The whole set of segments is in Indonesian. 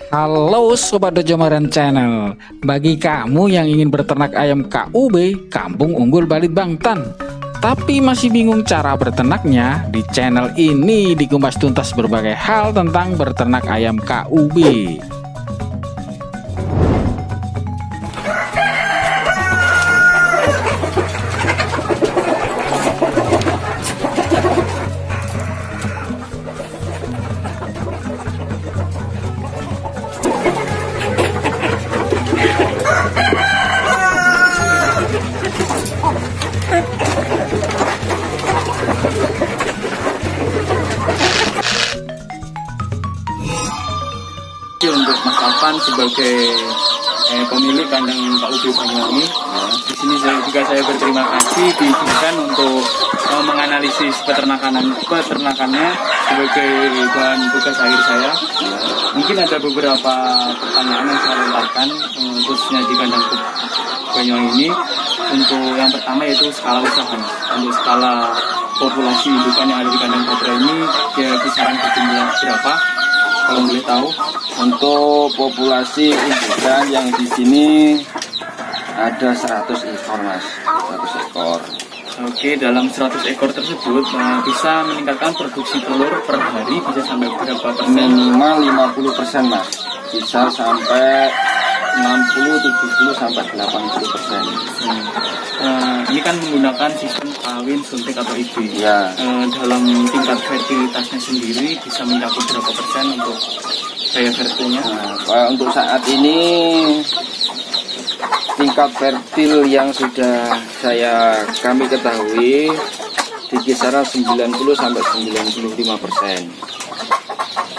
Halo Sobat Dojomaran Channel. Bagi kamu yang ingin berternak ayam KUB Kampung Unggul Balit Bangtan, tapi masih bingung cara berternaknya, di channel ini dikupas tuntas berbagai hal tentang berternak ayam KUB. Untuk Mas Alvan sebagai pemilik kandang KUB Banyuwangi, di sini saya berterima kasih diizinkan untuk menganalisis peternakannya sebagai bahan tugas akhir saya. Mungkin ada beberapa pertanyaan yang saya lontarkan khususnya di kandang Banyuwangi ini. Untuk yang pertama yaitu skala usaha. Untuk skala populasi indukan yang ada di kandang Batra ini, dia kisaran berjumlah berapa? Kalau boleh tahu. Untuk populasi indukan yang di sini ada 100 ekor, Mas. 100 ekor. Oke, dalam 100 ekor tersebut bisa meningkatkan produksi telur per hari bisa sampai berapa persen? Minimal 50%, Mas. Bisa sampai 60, 70 sampai 80%. Ini kan menggunakan sistem kawin suntik atau IB. Ya. Dalam tingkat fertilitasnya sendiri bisa mencakup berapa persen untuk daya fertilnya? Untuk saat ini tingkat fertil yang sudah kami ketahui di kisaran 90 sampai 95%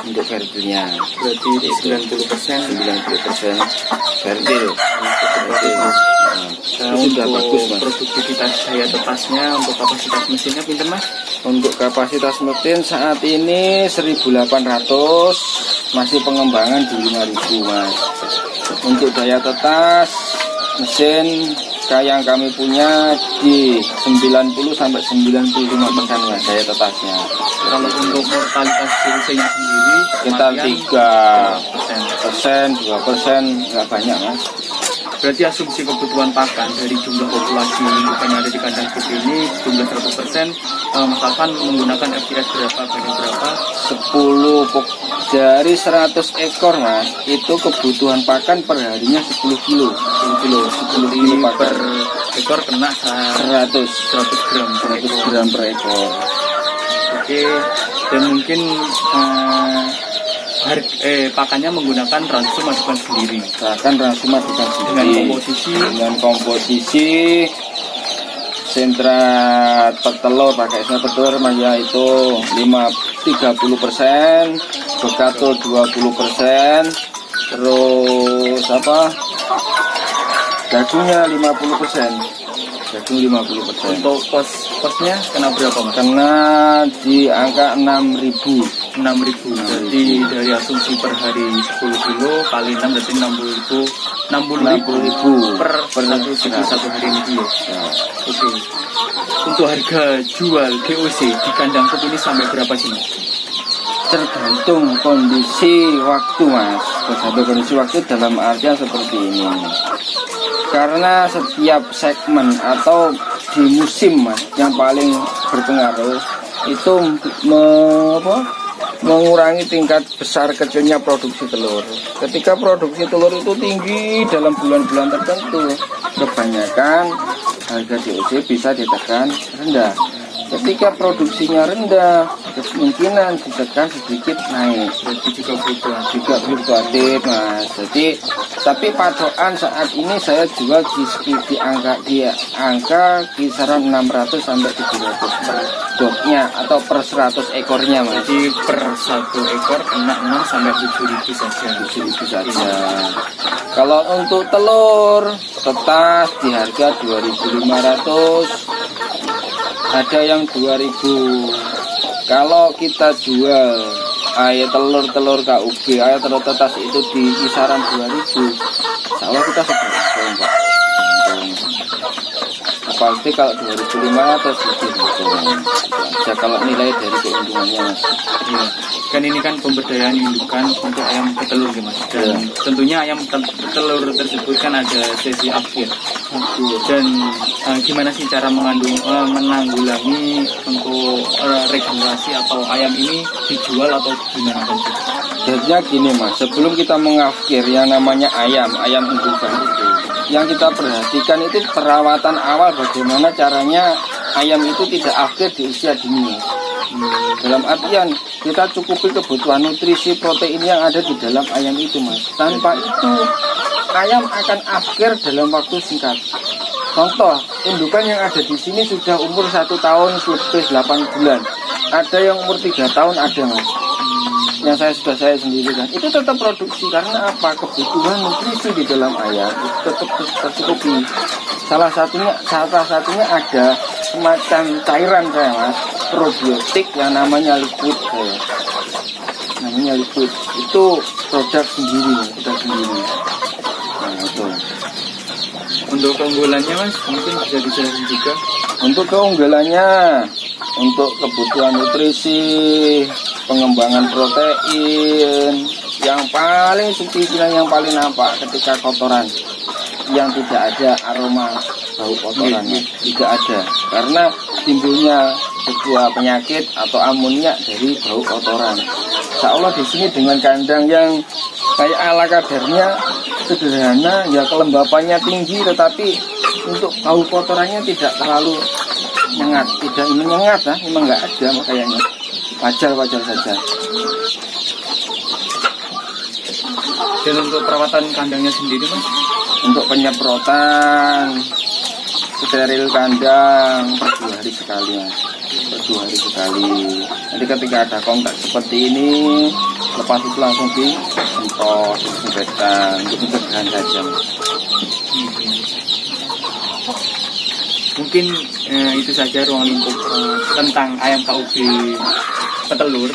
untuk fertilnya. Berarti 90% fertil. Itu sudah bagus, Mas. Produktivitas daya tetasnya untuk kapasitas mesinnya pinter, Mas? Untuk kapasitas mesin saat ini 1.800, masih pengembangan di 5.000, Mas. Untuk daya tetas mesin yang kami punya di 90 sampai 95%, Mas, daya tetasnya. Kalau untuk mortalitas virusnya sendiri kita 3%, 2%, nggak banyak, Mas. Berarti asumsi kebutuhan pakan dari jumlah populasi indukan yang ada di kandang KUB ini jumlah 100%, Mas Alvan menggunakan FGS berapa, banding berapa? 10 dari 100 ekor, Mas, itu kebutuhan pakan per harinya 10 kilo. 10 kilo per ekor kena 100 gram per ekor. Oke, dan mungkin pakannya menggunakan ransum masukan sendiri. Bahkan ransum masukan sendiri. Dengan komposisi sentra telur, pakai sentra telur yaitu 30%, bekatul 20%, terus dagingnya 50%. Daging 50%. Untuk kosnya kena berapa, Mas? Kena di angka 6.000. 6.000. Jadi dari asumsi per hari 10 kilo kali 6 berarti 60.000 per 1 hari ini ya. Oke. Untuk harga jual GOC di kandang KUB ini sampai berapa sih, Mas? Tergantung kondisi waktu, Mas. Tergantung kondisi waktu dalam artian seperti ini. Karena setiap segmen atau di musim, Mas, yang paling berpengaruh itu mengurangi tingkat besar kecilnya produksi telur. Ketika produksi telur itu tinggi dalam bulan-bulan tertentu, kebanyakan harga DOC bisa ditekan rendah. Ketika produksinya rendah, kemungkinan ditekan sedikit naik. Jadi juga fluktuatif, Mas. Jadi, tapi patokan saat ini saya jual di angka kisaran 600 sampai 700 per dognya atau per 100 ekornya, Mas. Jadi per 1 ekor kena 6 sampai 7.000 saja. 7.000 saja. Kalau untuk telur tetas di harga 2.500. Ada yang 2.000. Kalau kita jual telur KUB, telur tetas itu di kisaran 2.000. Insya Allah kita seberapa, Pak? pasti kalau 2.500 lebih untung. Ya kalau nilai dari keuntungannya Mas. Iya. Kan ini kan pemberdayaan indukan untuk ayam petelur ya Mas. Dan tentunya ayam petelur tersebut kan ada sesi akhir. Dan gimana sih cara menanggulangi untuk regenerasi atau ayam ini dijual atau gimana kan sih? Jadinya gini Mas, sebelum kita mengakhir yang namanya ayam indukan itu, yang kita perhatikan itu perawatan awal bagaimana caranya ayam itu tidak akhir di usia dini. Dalam artian kita cukupi kebutuhan nutrisi protein yang ada di dalam ayam itu Mas. Tanpa itu ayam akan akhir dalam waktu singkat. Contoh, indukan yang ada di sini sudah umur 1 tahun lebih 8 bulan. Ada yang umur 3 tahun ada Mas. Yang saya sendiri kan, itu tetap produksi karena apa? Kebutuhan nutrisi di dalam ayam itu tetap tercukupi. Salah satunya ada semacam cairan saya Mas, probiotik yang namanya liquid saya. Namanya liquid itu produk sendiri. Nah itu. Untuk keunggulannya Mas, mungkin bisa dijelasin juga. Untuk keunggulannya, untuk kebutuhan nutrisi, pengembangan protein, yang paling signifikan, yang paling nampak ketika kotoran yang tidak ada aroma bau kotorannya, tidak ada, karena timbulnya sebuah penyakit atau amonia dari bau kotoran. Insya Allah di sini dengan kandang yang kayak ala kadarnya sederhana, ya kelembapannya tinggi, tetapi untuk bau kotorannya tidak terlalu tidak menyengat, memang nggak ada, makanya wajar saja. Dan untuk perawatan kandangnya sendiri Mas? Untuk penyemprotan steril kandang per 2 hari sekali Mas. Per 2 hari sekali. Jadi ketika ada kontak seperti ini, lepas itu langsung disemprot, disinfektan untuk pencegahan saja Mas. Mungkin itu saja ruang lingkup tentang ayam KUB petelur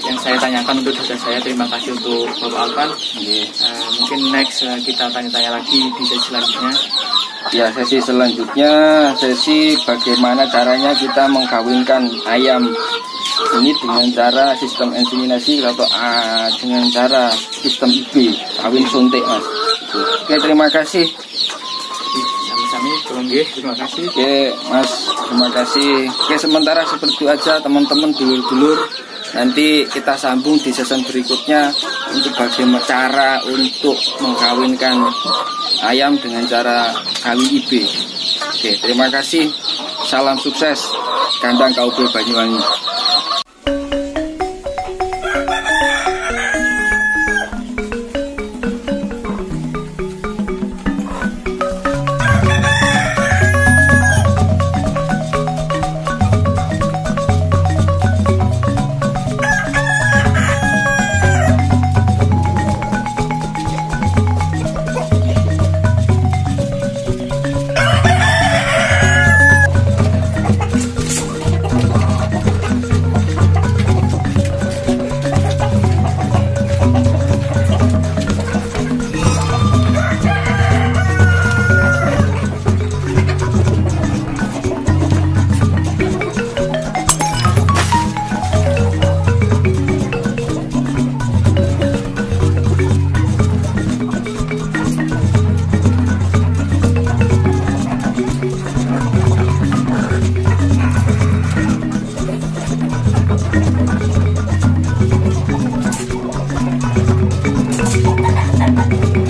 yang saya tanyakan untuk data saya. Terima kasih untuk Bapak Alvan. Mungkin next kita tanya-tanya lagi di sesi selanjutnya. Ya, sesi selanjutnya sesi bagaimana caranya kita mengkawinkan ayam ini dengan cara sistem inseminasi atau dengan cara sistem IB, kawin suntik Mas. Oke, terima kasih. Terima kasih. Oke Mas, terima kasih. Oke, sementara seperti itu aja teman-teman, dulur-dulur. Nanti kita sambung di season berikutnya untuk bagaimana cara untuk mengkawinkan ayam dengan cara kawin IB. Oke, terima kasih. Salam sukses kandang KUB Banyuwangi. Thank you.